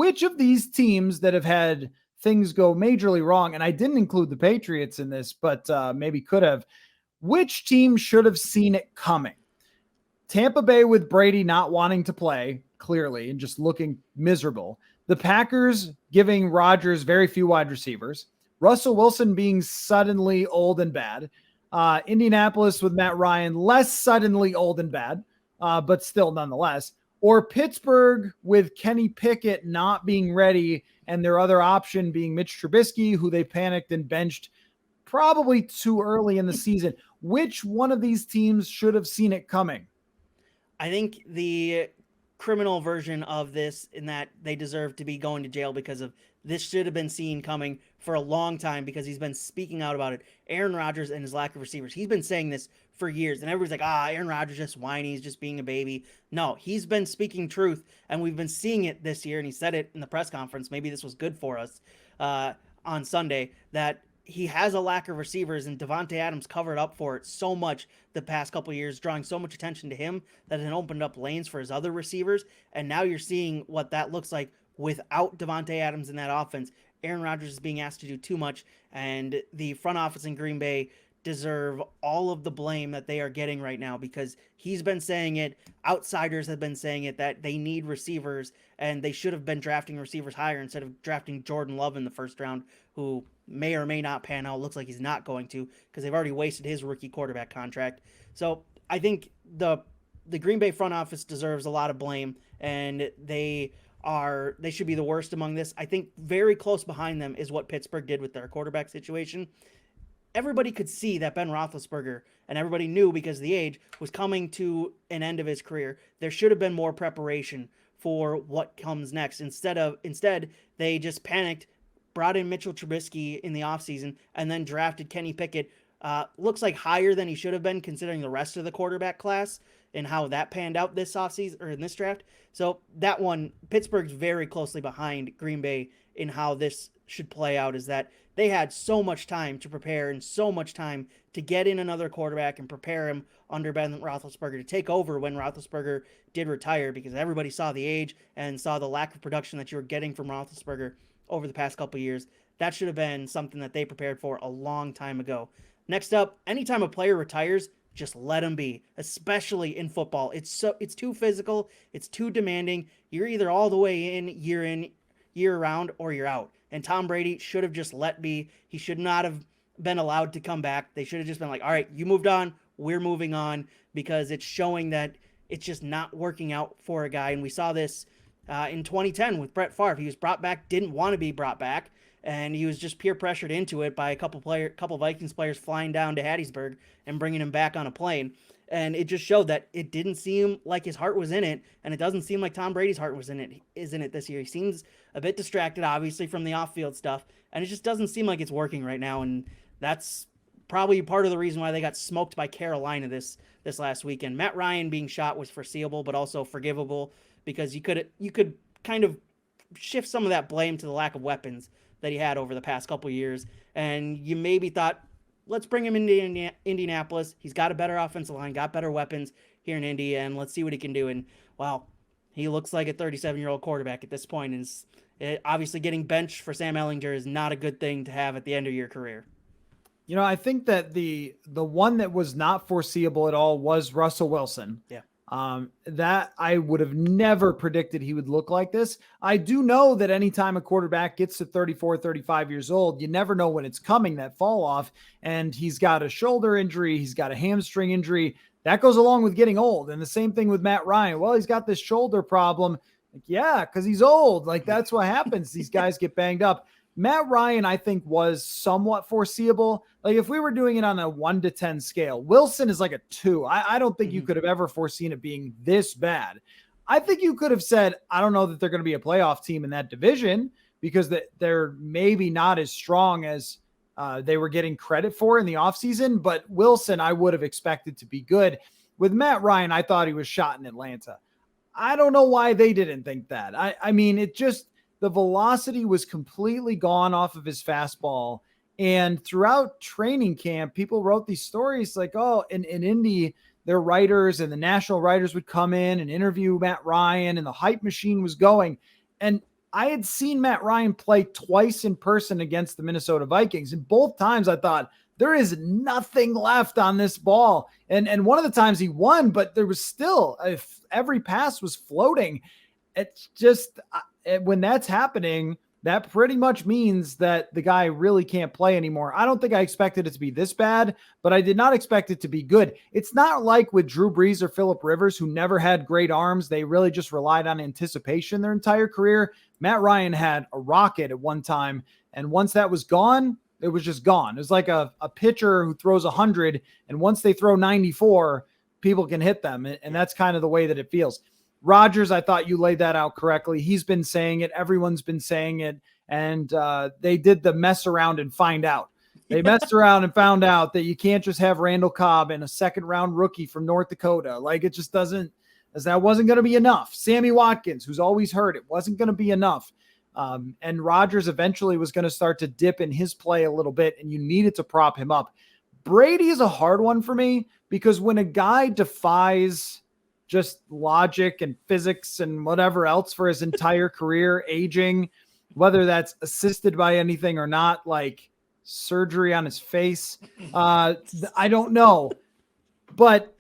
which of these teams that have had things go majorly wrong, and I didn't include the Patriots in this, but maybe could have, which team should have seen it coming? Tampa Bay with Brady not wanting to play, clearly, and just looking miserable. The Packers giving Rodgers very few wide receivers. Russell Wilson being suddenly old and bad. Indianapolis with Matt Ryan, less suddenly old and bad, but still nonetheless. Or Pittsburgh with Kenny Pickett not being ready and their other option being Mitch Trubisky, who they panicked and benched probably too early in the season. Which one of these teams should have seen it coming? I think the criminal version of this, in that they deserve to be going to jail because of this, should have been seen coming for a long time because he's been speaking out about it. Aaron Rodgers and his lack of receivers. He's been saying this for years, and everybody's like, Aaron Rodgers just whiny, he's just being a baby. No, he's been speaking truth, and we've been seeing it this year, and he said it in the press conference. Maybe this was good for us on Sunday, that he has a lack of receivers, and Davante Adams covered up for it so much the past couple of years, drawing so much attention to him that it opened up lanes for his other receivers. And now you're seeing what that looks like without Davante Adams in that offense. Aaron Rodgers is being asked to do too much, and the front office in Green Bay deserve all of the blame that they are getting right now, because he's been saying it, outsiders have been saying it, that they need receivers, and they should have been drafting receivers higher instead of drafting Jordan Love in the first round, who may or may not pan out. Looks like he's not going to, because they've already wasted his rookie quarterback contract. So I think the Green Bay front office deserves a lot of blame, and they should be the worst among this. I think very close behind them is what Pittsburgh did with their quarterback situation. Everybody could see that Ben Roethlisberger, and everybody knew because of the age, was coming to an end of his career. There should have been more preparation for what comes next. Instead, they just panicked, brought in Mitchell Trubisky in the offseason, and then drafted Kenny Pickett. Looks like higher than he should have been considering the rest of the quarterback class and how that panned out this offseason or in this draft. So that one, Pittsburgh's very closely behind Green Bay in how this should play out, is that they had so much time to prepare and so much time to get in another quarterback and prepare him under Ben Roethlisberger to take over when Roethlisberger did retire, because everybody saw the age and saw the lack of production that you were getting from Roethlisberger over the past couple of years. That should have been something that they prepared for a long time ago. Next up, anytime a player retires, just let him be, especially in football. It's too physical, it's too demanding. You're either all the way in, year round, or you're out. And Tom Brady should have just let be. He should not have been allowed to come back. They should have just been like, all right, you moved on, we're moving on, because it's showing that it's just not working out for a guy. And we saw this in 2010 with Brett Favre. He was brought back, didn't want to be brought back, and he was just peer pressured into it by a couple Vikings players flying down to Hattiesburg and bringing him back on a plane. And it just showed that it didn't seem like his heart was in it, and it doesn't seem like Tom Brady's heart is in it this year. He seems a bit distracted, obviously, from the off-field stuff, and it just doesn't seem like it's working right now. And that's probably part of the reason why they got smoked by Carolina this last weekend. Matt Ryan being shot was foreseeable, but also forgivable, because you could kind of shift some of that blame to the lack of weapons that he had over the past couple years, and you maybe thought, let's bring him into Indianapolis. He's got a better offensive line, got better weapons here in Indy, and let's see what he can do. And, well, he looks like a 37-year-old quarterback at this point. And obviously getting benched for Sam Ehlinger is not a good thing to have at the end of your career. You know, I think that the one that was not foreseeable at all was Russell Wilson. Yeah. That I would have never predicted he would look like this. I do know that anytime a quarterback gets to 34, 35 years old, you never know when it's coming, that fall off. And he's got a shoulder injury. He's got a hamstring injury. That goes along with getting old. And the same thing with Matt Ryan. Well, he's got this shoulder problem. Like, yeah, because he's old. Like, that's what happens. These guys get banged up. Matt Ryan, I think, was somewhat foreseeable. Like, if we were doing it on a 1 to 10 scale, Wilson is like a 2. I don't think you could have ever foreseen it being this bad. I think you could have said, I don't know that they're going to be a playoff team in that division, because they're maybe not as strong as they were getting credit for in the offseason. But Wilson, I would have expected to be good. With Matt Ryan, I thought he was shot in Atlanta. I don't know why they didn't think that. I mean, it just... the velocity was completely gone off of his fastball. And throughout training camp, people wrote these stories like, oh, in Indy, their writers and the national writers would come in and interview Matt Ryan, and the hype machine was going. And I had seen Matt Ryan play twice in person against the Minnesota Vikings, and both times I thought there is nothing left on this ball. And one of the times he won, but there was still, if every pass was floating. It's just when that's happening, that pretty much means that the guy really can't play anymore. I don't think I expected it to be this bad, but I did not expect it to be good. It's not like with Drew Brees or Phillip Rivers, who never had great arms. They really just relied on anticipation their entire career. Matt Ryan had a rocket at one time, and once that was gone, it was just gone. It was like a pitcher who throws 100, and once they throw 94, people can hit them, and that's kind of the way that it feels. Rodgers, I thought you laid that out correctly. He's been saying it. Everyone's been saying it. And they did the mess around and find out. They messed around and found out that you can't just have Randall Cobb and a second-round rookie from North Dakota. Like, it just doesn't, as that wasn't going to be enough. Sammy Watkins, who's always hurt, it wasn't going to be enough. And Rodgers eventually was going to start to dip in his play a little bit, and you needed to prop him up. Brady is a hard one for me because when a guy defies just logic and physics and whatever else for his entire career, aging, whether that's assisted by anything or not, like surgery on his face, I don't know. But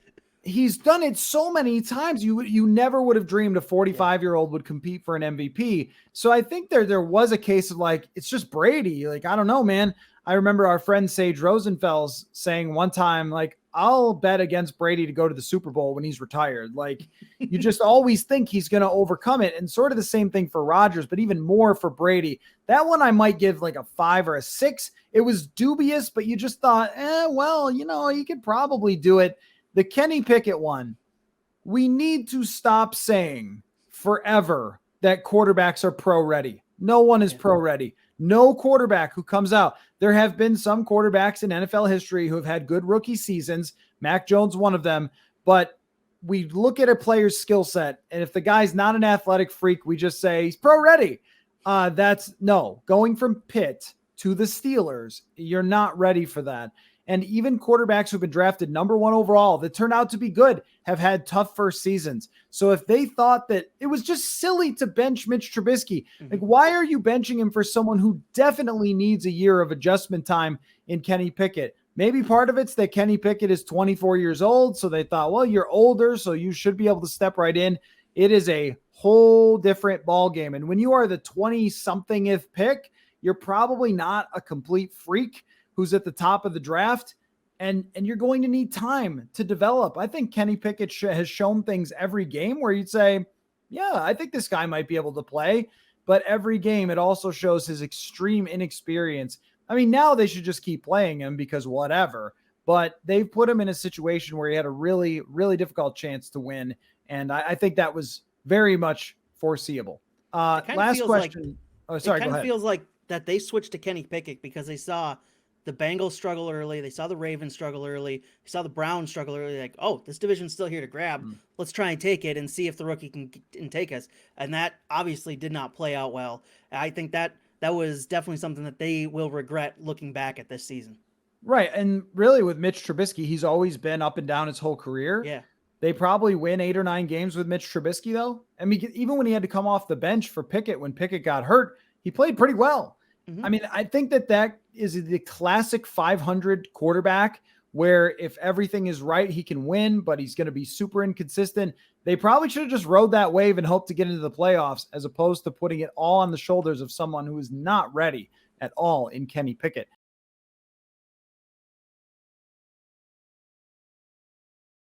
he's done it so many times. You never would have dreamed a 45-year-old would compete for an MVP. So I think there was a case of like, it's just Brady. Like, I don't know, man. I remember our friend Sage Rosenfels saying one time, like, I'll bet against Brady to go to the Super Bowl when he's retired. Like, you just always think he's going to overcome it. And sort of the same thing for Rodgers, but even more for Brady. That one I might give like a 5 or a 6. It was dubious, but you just thought, well, you could probably do it. The Kenny Pickett one, we need to stop saying forever that quarterbacks are pro ready. No one is pro ready. No quarterback who comes out. There have been some quarterbacks in NFL history who have had good rookie seasons. Mac Jones, one of them. But we look at a player's skill set, and if the guy's not an athletic freak, we just say he's pro ready. That's no. Going from Pitt to the Steelers, you're not ready for that. And even quarterbacks who've been drafted number 1 overall that turned out to be good have had tough first seasons. So if they thought that it was just silly to bench Mitch Trubisky, like, why are you benching him for someone who definitely needs a year of adjustment time in Kenny Pickett? Maybe part of it's that Kenny Pickett is 24 years old. So they thought, well, you're older, so you should be able to step right in. It is a whole different ball game. And when you are the 20-somethingth pick, you're probably not a complete freak who's at the top of the draft, and you're going to need time to develop. I think Kenny Pickett has shown things every game where you'd say, yeah, I think this guy might be able to play, but every game it also shows his extreme inexperience. I mean, now they should just keep playing him because whatever, but they've put him in a situation where he had a really, really difficult chance to win, and I think that was very much foreseeable. Last question. Go ahead. It kind of feels like that they switched to Kenny Pickett because they saw the Bengals struggle early. They saw the Ravens struggle early. They saw the Browns struggle early. Like, oh, this division's still here to grab. Let's try and take it and see if the rookie can take us. And that obviously did not play out well. I think that was definitely something that they will regret looking back at this season. Right. And really with Mitch Trubisky, he's always been up and down his whole career. Yeah. They probably win 8 or 9 games with Mitch Trubisky, though. I mean, even when he had to come off the bench for Pickett, when Pickett got hurt, he played pretty well. I mean, I think that is the classic 500 quarterback where if everything is right, he can win, but he's going to be super inconsistent. They probably should have just rode that wave and hoped to get into the playoffs as opposed to putting it all on the shoulders of someone who is not ready at all in Kenny Pickett.